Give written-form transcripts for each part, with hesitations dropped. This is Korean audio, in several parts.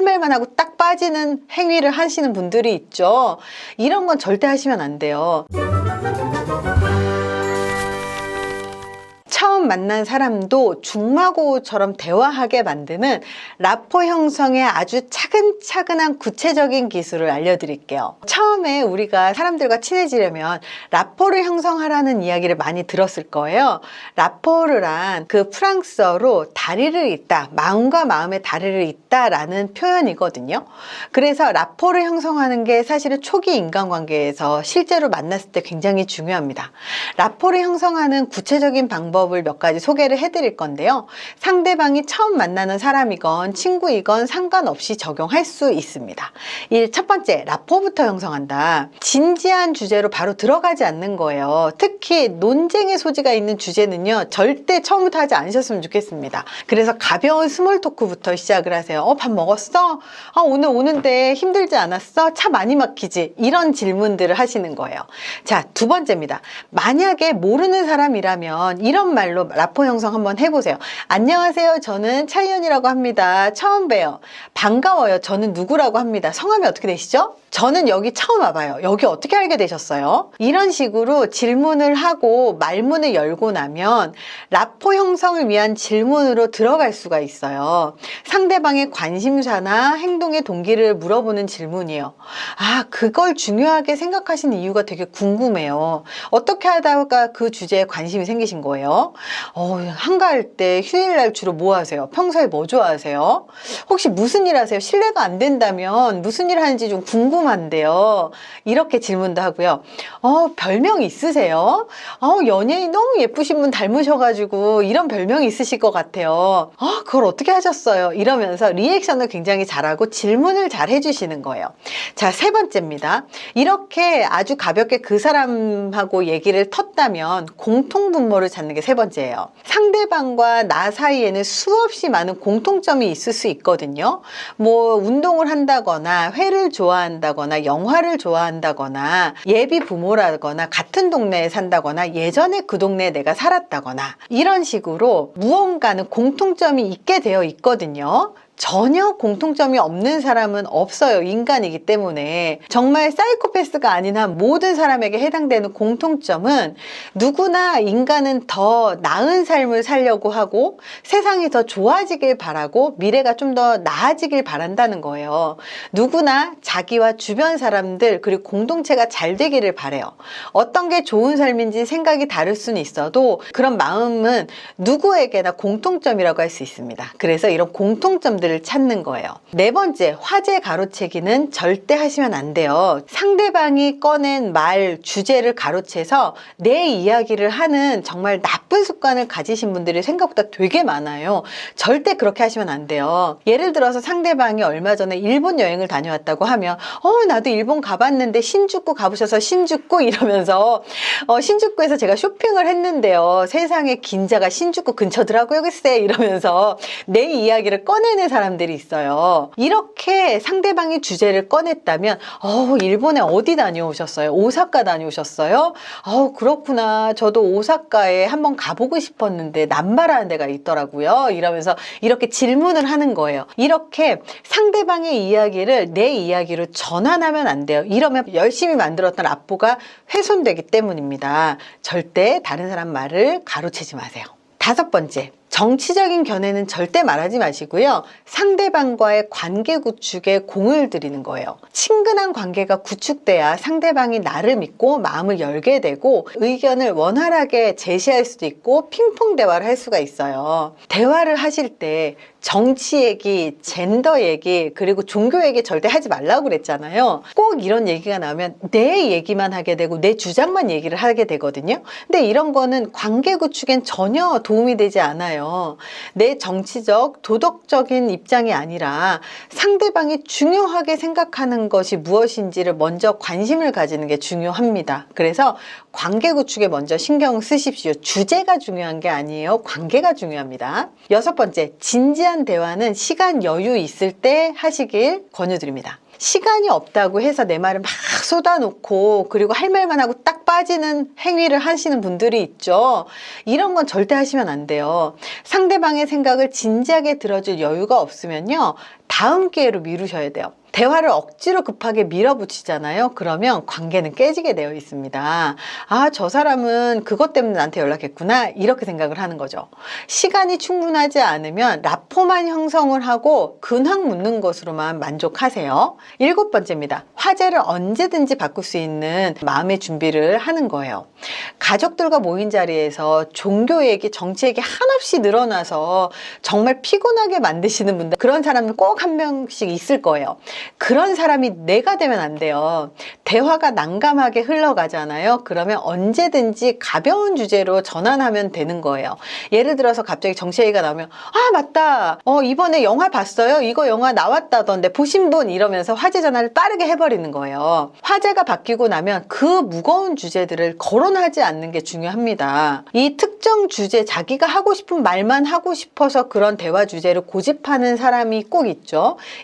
할 말만 하고 딱 빠지는 행위를 하시는 분들이 있죠. 이런 건 절대 하시면 안 돼요. 처음 만난 사람도 중마고우처럼 대화하게 만드는 라포 형성의 아주 차근차근한 구체적인 기술을 알려드릴게요. 처음에 우리가 사람들과 친해지려면 라포를 형성하라는 이야기를 많이 들었을 거예요. 라포르란 그 프랑스어로 다리를 잇다, 마음과 마음의 다리를 잇다라는 표현이거든요. 그래서 라포를 형성하는 게 사실은 초기 인간관계에서 실제로 만났을 때 굉장히 중요합니다. 라포를 형성하는 구체적인 방법을 몇 가지 소개를 해드릴 건데요. 상대방이 처음 만나는 사람이건 친구이건 상관없이 적용할 수 있습니다. 첫 번째, 라포부터 형성한다. 진지한 주제로 바로 들어가지 않는 거예요. 특히 논쟁의 소지가 있는 주제는요, 절대 처음부터 하지 않으셨으면 좋겠습니다. 그래서 가벼운 스몰 토크부터 시작을 하세요. 밥 먹었어? 오늘 오는데 힘들지 않았어? 차 많이 막히지? 이런 질문들을 하시는 거예요. 자, 두 번째입니다. 만약에 모르는 사람이라면 이런 말로 라포 형성 한번 해보세요. 안녕하세요. 저는 차이연이라고 합니다. 처음 봬요. 반가워요. 저는 누구라고 합니다. 성함이 어떻게 되시죠? 저는 여기 처음 와봐요. 여기 어떻게 알게 되셨어요? 이런 식으로 질문을 하고 말문을 열고 나면 라포 형성을 위한 질문으로 들어갈 수가 있어요. 상대방의 관심사나 행동의 동기를 물어보는 질문이에요. 그걸 중요하게 생각하신 이유가 되게 궁금해요. 어떻게 하다가 그 주제에 관심이 생기신 거예요? 한가할 때 휴일날 주로 뭐 하세요? 평소에 뭐 좋아하세요? 혹시 무슨 일 하세요? 실례가 안 된다면 무슨 일 하는지 좀 궁금한데요. 이렇게 질문도 하고요. 별명 있으세요? 연예인 너무 예쁘신 분 닮으셔가지고 이런 별명이 있으실 것 같아요. 그걸 어떻게 하셨어요? 이러면서 리액션을 굉장히 잘하고 질문을 잘 해주시는 거예요. 자, 세 번째입니다. 이렇게 아주 가볍게 그 사람하고 얘기를 텄다면 공통분모를 찾는 게 세 번째예요. 상대방과 나 사이에는 수없이 많은 공통점이 있을 수 있거든요. 뭐 운동을 한다거나 회를 좋아한다거나 영화를 좋아한다거나 예비 부모라거나 같은 동네에 산다거나 예전에 그 동네에 내가 살았다거나 이런 식으로 무언가는 공통점이 있게 되어 있거든요. 전혀 공통점이 없는 사람은 없어요. 인간이기 때문에. 정말 사이코패스가 아닌 한 모든 사람에게 해당되는 공통점은 누구나 인간은 더 나은 삶을 살려고 하고 세상이 더 좋아지길 바라고 미래가 좀 더 나아지길 바란다는 거예요. 누구나 자기와 주변 사람들 그리고 공동체가 잘 되기를 바래요. 어떤 게 좋은 삶인지 생각이 다를 수는 있어도 그런 마음은 누구에게나 공통점이라고 할 수 있습니다. 그래서 이런 공통점들을 찾는 거예요. 네 번째, 화제 가로채기는 절대 하시면 안 돼요. 상대방이 꺼낸 말, 주제를 가로채서 내 이야기를 하는 정말 나쁜 습관을 가지신 분들이 생각보다 되게 많아요. 절대 그렇게 하시면 안 돼요. 예를 들어서 상대방이 얼마 전에 일본 여행을 다녀왔다고 하면 나도 일본 가봤는데 신주쿠 가보셔서 신주쿠 이러면서 신주쿠에서 제가 쇼핑을 했는데요. 세상에 긴자가 신주쿠 근처더라고요. 글쎄 이러면서 내 이야기를 꺼내는 사람들이 있어요. 이렇게 상대방이 주제를 꺼냈다면 일본에 어디 다녀오셨어요? 오사카 다녀오셨어요? 그렇구나. 저도 오사카에 한번 가보고 싶었는데 남바라는 데가 있더라고요. 이러면서 이렇게 질문을 하는 거예요. 이렇게 상대방의 이야기를 내 이야기로 전환하면 안 돼요. 이러면 열심히 만들었던 라포가 훼손되기 때문입니다. 절대 다른 사람 말을 가로채지 마세요. 다섯 번째, 정치적인 견해는 절대 말하지 마시고요. 상대방과의 관계 구축에 공을 들이는 거예요. 친근한 관계가 구축돼야 상대방이 나를 믿고 마음을 열게 되고 의견을 원활하게 제시할 수도 있고 핑퐁 대화를 할 수가 있어요. 대화를 하실 때 정치 얘기, 젠더 얘기, 그리고 종교 얘기 절대 하지 말라고 그랬잖아요. 꼭 이런 얘기가 나오면 내 얘기만 하게 되고 내 주장만 얘기를 하게 되거든요. 근데 이런 거는 관계 구축엔 전혀 도움이 되지 않아요. 내 정치적, 도덕적인 입장이 아니라 상대방이 중요하게 생각하는 것이 무엇인지를 먼저 관심을 가지는 게 중요합니다. 그래서 관계 구축에 먼저 신경 쓰십시오. 주제가 중요한 게 아니에요. 관계가 중요합니다. 여섯 번째, 진지한 대화는 시간 여유 있을 때 하시길 권유드립니다. 시간이 없다고 해서 내 말을 막 쏟아놓고 그리고 할 말만 하고 딱 빠지는 행위를 하시는 분들이 있죠. 이런 건 절대 하시면 안 돼요. 상대방의 생각을 진지하게 들어줄 여유가 없으면요, 다음 기회로 미루셔야 돼요. 대화를 억지로 급하게 밀어붙이잖아요. 그러면 관계는 깨지게 되어 있습니다. 아, 저 사람은 그것 때문에 나한테 연락했구나, 이렇게 생각을 하는 거죠. 시간이 충분하지 않으면 라포만 형성을 하고 근황 묻는 것으로만 만족하세요. 7번째입니다. 화제를 언제든지 바꿀 수 있는 마음의 준비를 하는 거예요. 가족들과 모인 자리에서 종교 얘기, 정치 얘기 한없이 늘어나서 정말 피곤하게 만드시는 분들, 그런 사람은 꼭 한 명씩 있을 거예요. 그런 사람이 내가 되면 안 돼요. 대화가 난감하게 흘러가잖아요. 그러면 언제든지 가벼운 주제로 전환하면 되는 거예요. 예를 들어서 갑자기 정치 얘기가 나오면, 아 맞다, 이번에 영화 봤어요? 이거 영화 나왔다던데 보신 분? 이러면서 화제 전환을 빠르게 해버리는 거예요. 화제가 바뀌고 나면 그 무거운 주제들을 거론하지 않는 게 중요합니다. 이 특정 주제, 자기가 하고 싶은 말만 하고 싶어서 그런 대화 주제를 고집하는 사람이 꼭 있죠.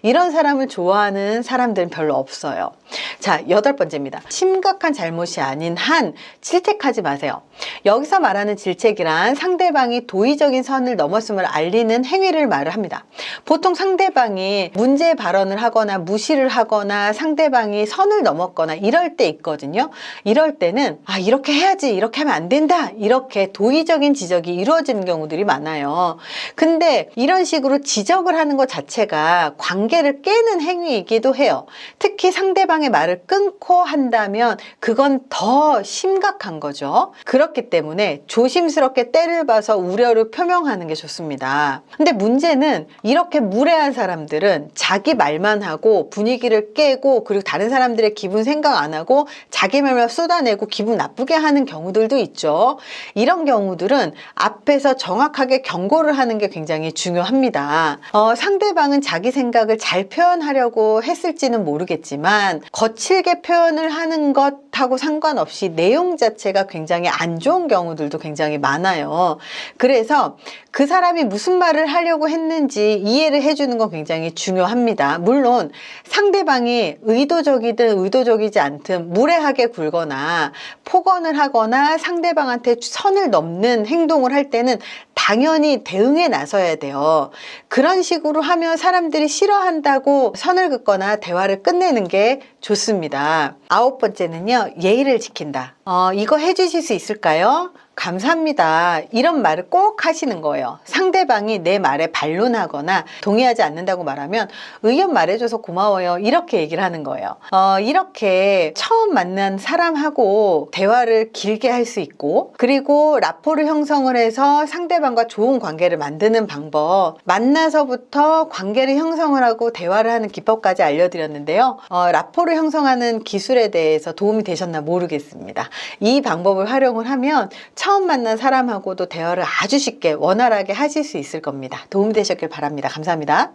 이런 사람을 좋아하는 사람들은 별로 없어요. 자, 8번째입니다. 심각한 잘못이 아닌 한 질책하지 마세요. 여기서 말하는 질책이란 상대방이 도의적인 선을 넘었음을 알리는 행위를 말을 합니다. 보통 상대방이 문제 발언을 하거나 무시를 하거나 상대방이 선을 넘었거나 이럴 때 있거든요. 이럴 때는 아, 이렇게 해야지, 이렇게 하면 안 된다, 이렇게 도의적인 지적이 이루어지는 경우들이 많아요. 근데 이런 식으로 지적을 하는 것 자체가 관계를 깨는 행위이기도 해요. 특히 상대방의 말을 끊고 한다면 그건 더 심각한 거죠. 그렇기 때문에 조심스럽게 때를 봐서 우려를 표명하는 게 좋습니다. 근데 문제는 이렇게 무례한 사람들은 자기 말만 하고 분위기를 깨고, 그리고 다른 사람들의 기분 생각 안 하고 자기 말만 쏟아내고 기분 나쁘게 하는 경우들도 있죠. 이런 경우들은 앞에서 정확하게 경고를 하는 게 굉장히 중요합니다. 상대방은 자기 생각을 잘 표현하려고 했을지는 모르겠지만 거칠게 표현을 하는 것하고 상관없이 내용 자체가 굉장히 안 좋은 경우들도 굉장히 많아요. 그래서 그 사람이 무슨 말을 하려고 했는지 이해를 해주는 건 굉장히 중요합니다. 물론 상대방이 의도적이든 의도적이지 않든 무례하게 굴거나 폭언을 하거나 상대방한테 선을 넘는 행동을 할 때는 당연히 대응에 나서야 돼요. 그런 식으로 하면 사람들이 싫어한다고 선을 긋거나 대화를 끝내는 게 좋습니다. 9번째는요, 예의를 지킨다. 이거 해주실 수 있을까요? 감사합니다, 이런 말을 꼭 하시는 거예요. 상대방이 내 말에 반론하거나 동의하지 않는다고 말하면 의견 말해줘서 고마워요, 이렇게 얘기를 하는 거예요. 이렇게 처음 만난 사람하고 대화를 길게 할 수 있고, 그리고 라포를 형성을 해서 상대방과 좋은 관계를 만드는 방법, 만나서부터 관계를 형성을 하고 대화를 하는 기법까지 알려드렸는데요. 라포를 형성하는 기술에 대해서 도움이 되셨나 모르겠습니다. 이 방법을 활용을 하면 처음 만난 사람하고도 대화를 아주 쉽게 원활하게 하실 수 있을 겁니다. 도움이 되셨길 바랍니다. 감사합니다.